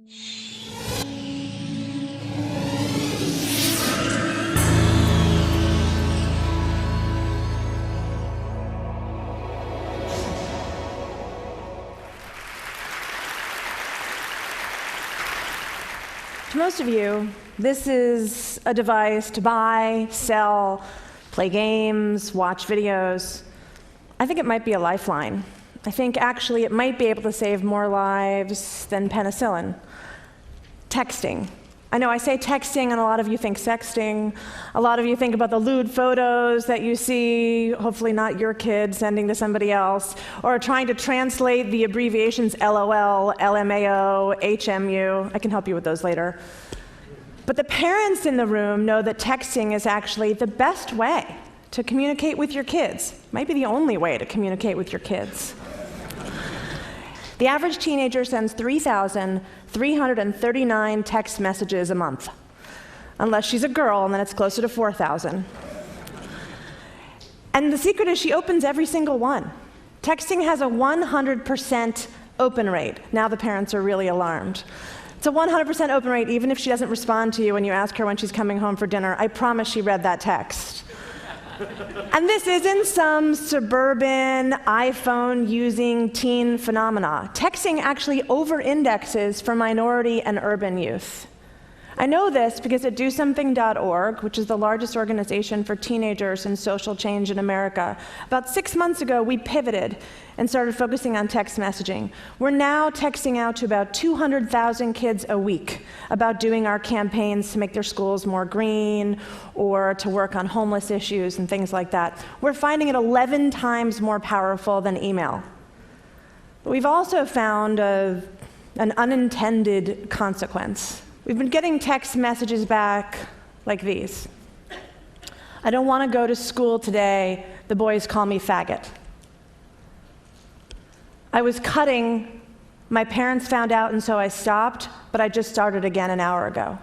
To most of you, this is a device to buy, sell, play games, watch videos. I think it might be a lifeline. I think actually it might be able to save more lives than penicillin. Texting. I know I say texting and a lot of you think sexting. A lot of you think about the lewd photos that you see, hopefully not your kid sending to somebody else, or trying to translate the abbreviations LOL, LMAO, HMU. I can help you with those later. But the parents in the room know that texting is actually the best way to communicate with your kids. Might be the only way to communicate with your kids. The average teenager sends 3,339 text messages a month. Unless she's a girl, and then it's closer to 4,000. And the secret is she opens every single one. Texting has a 100% open rate. Now the parents are really alarmed. It's a 100% open rate even if she doesn't respond to you when you ask her when she's coming home for dinner. I promise she read that text. And this isn't some suburban iPhone-using teen phenomena. Texting actually over-indexes for minority and urban youth. I know this because at DoSomething.org, which is the largest organization for teenagers and social change in America, about 6 months ago we pivoted and started focusing on text messaging. We're now texting out to about 200,000 kids a week about doing our campaigns to make their schools more green or to work on homeless issues and things like that. We're finding it 11 times more powerful than email. But we've also found an unintended consequence. We've been getting text messages back like these. I don't want to go to school today. The boys call me faggot. I was cutting. My parents found out and so I stopped, but I just started again an hour ago.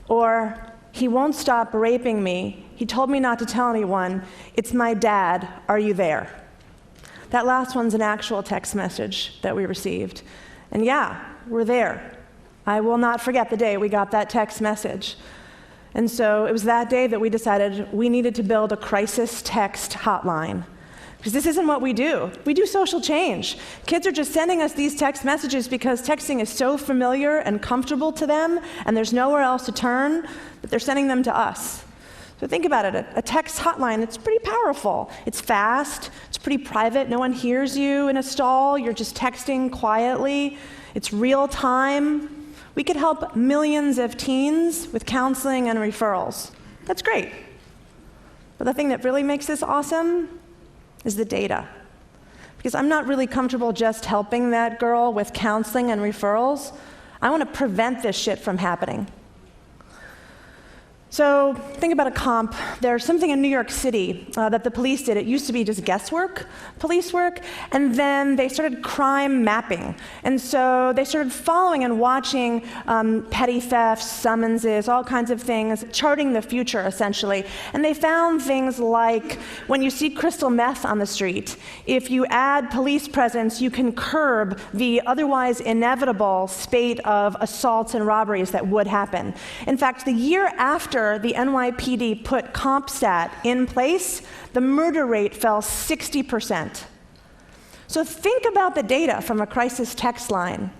Or, he won't stop raping me. He told me not to tell anyone. It's my dad. Are you there? That last one's an actual text message that we received. And yeah, we're there. I will not forget the day we got that text message. And so it was that day that we decided we needed to build a crisis text hotline. Because this isn't what we do. We do social change. Kids are just sending us these text messages because texting is so familiar and comfortable to them, and there's nowhere else to turn, that they're sending them to us. So think about it, a text hotline, it's pretty powerful. It's fast, it's pretty private, no one hears you in a stall, you're just texting quietly. It's real time. We could help millions of teens with counseling and referrals. That's great. But the thing that really makes this awesome is the data. Because I'm not really comfortable just helping that girl with counseling and referrals. I want to prevent this shit from happening. So think about a comp. There's something in New York City that the police did. It used to be just guesswork, police work, and then they started crime mapping. And so they started following and watching petty thefts, summonses, all kinds of things, charting the future, essentially. And they found things like when you see crystal meth on the street, if you add police presence, you can curb the otherwise inevitable spate of assaults and robberies that would happen. In fact, the year after the NYPD put CompStat in place, the murder rate fell 60%. So think about the data from a crisis text line.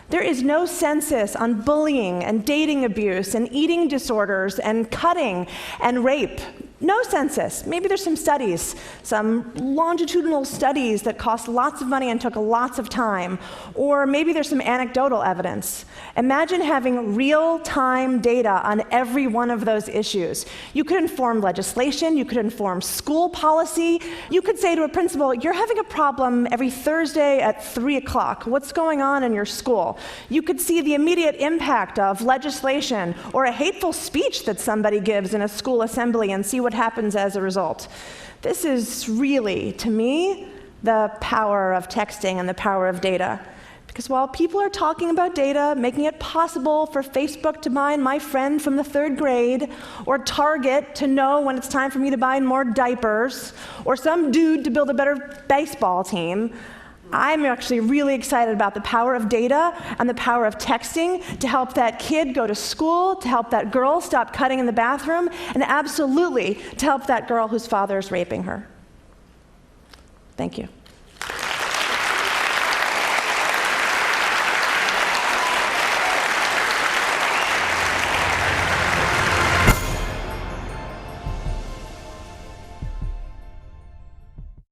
There is no census on bullying and dating abuse and eating disorders and cutting and rape. No census. Maybe there's some studies, some longitudinal studies that cost lots of money and took lots of time. Or maybe there's some anecdotal evidence. Imagine having real-time data on every one of those issues. You could inform legislation, you could inform school policy. You could say to a principal, you're having a problem every Thursday at 3 o'clock. What's going on in your school? You could see the immediate impact of legislation or a hateful speech that somebody gives in a school assembly and see what happens as a result. This is really, to me, the power of texting and the power of data. Because while people are talking about data, making it possible for Facebook to buy my friend from the 3rd grade, or Target to know when it's time for me to buy more diapers, or some dude to build a better baseball team, I'm actually really excited about the power of data and the power of texting to help that kid go to school, to help that girl stop cutting in the bathroom, and absolutely to help that girl whose father is raping her. Thank you.